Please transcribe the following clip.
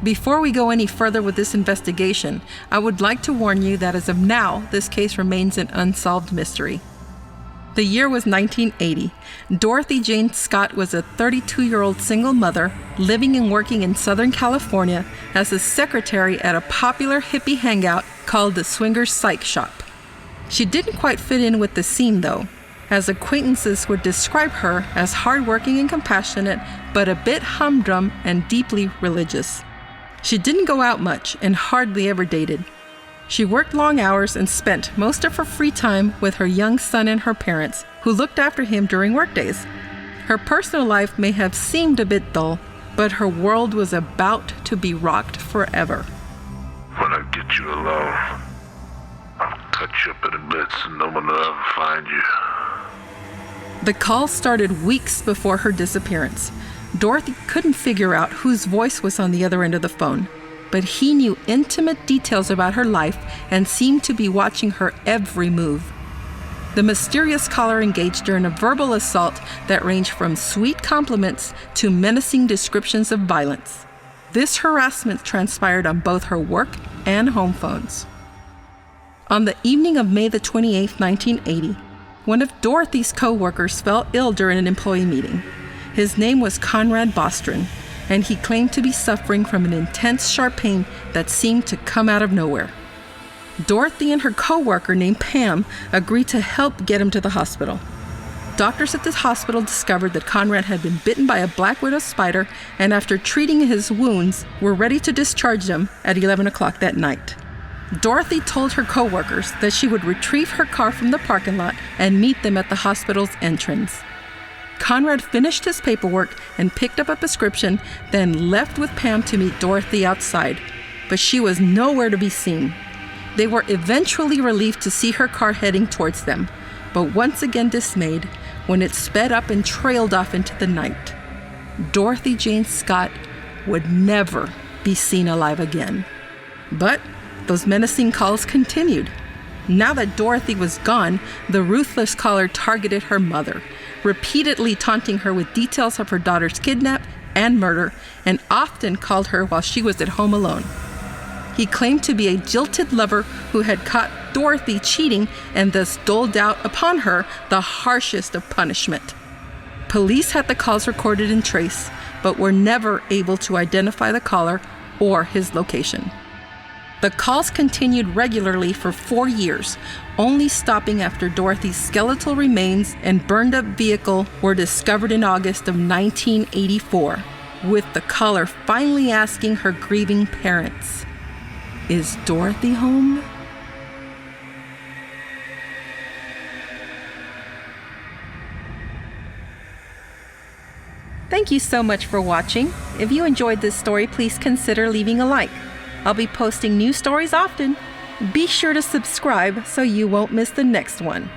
Before we go any further with this investigation, I would like to warn you that as of now, this case remains an unsolved mystery. The year was 1980. Dorothy Jane Scott was a 32-year-old single mother living and working in Southern California as a secretary at a popular hippie hangout called the Swingers Psych Shop. She didn't quite fit in with the scene, though, as acquaintances would describe her as hardworking and compassionate, but a bit humdrum and deeply religious. She didn't go out much and hardly ever dated. She worked long hours and spent most of her free time with her young son and her parents, who looked after him during workdays. Her personal life may have seemed a bit dull, but her world was about to be rocked forever. When I get you alone, I'll cut you up in bits and no one will ever find you. The call started weeks before her disappearance. Dorothy couldn't figure out whose voice was on the other end of the phone, but he knew intimate details about her life and seemed to be watching her every move. The mysterious caller engaged her in a verbal assault that ranged from sweet compliments to menacing descriptions of violence. This harassment transpired on both her work and home phones. On the evening of May the 28th, 1980, one of Dorothy's co-workers fell ill during an employee meeting. His name was Conrad Bostron, and he claimed to be suffering from an intense sharp pain that seemed to come out of nowhere. Dorothy and her co-worker named Pam agreed to help get him to the hospital. Doctors at this hospital discovered that Conrad had been bitten by a black widow spider, and after treating his wounds, were ready to discharge him at 11 o'clock that night. Dorothy told her co-workers that she would retrieve her car from the parking lot and meet them at the hospital's entrance. Conrad finished his paperwork and picked up a prescription, then left with Pam to meet Dorothy outside, but she was nowhere to be seen. They were eventually relieved to see her car heading towards them, but once again dismayed when it sped up and trailed off into the night. Dorothy Jane Scott would never be seen alive again. But those menacing calls continued. Now that Dorothy was gone, the ruthless caller targeted her mother, repeatedly taunting her with details of her daughter's kidnap and murder, and often called her while she was at home alone. He claimed to be a jilted lover who had caught Dorothy cheating and thus doled out upon her the harshest of punishment. Police had the calls recorded and traced, but were never able to identify the caller or his location. The calls continued regularly for 4 years, only stopping after Dorothy's skeletal remains and burned-up vehicle were discovered in August of 1984, with the caller finally asking her grieving parents, "Is Dorothy home?" Thank you so much for watching. If you enjoyed this story, please consider leaving a like. I'll be posting new stories often. Be sure to subscribe so you won't miss the next one.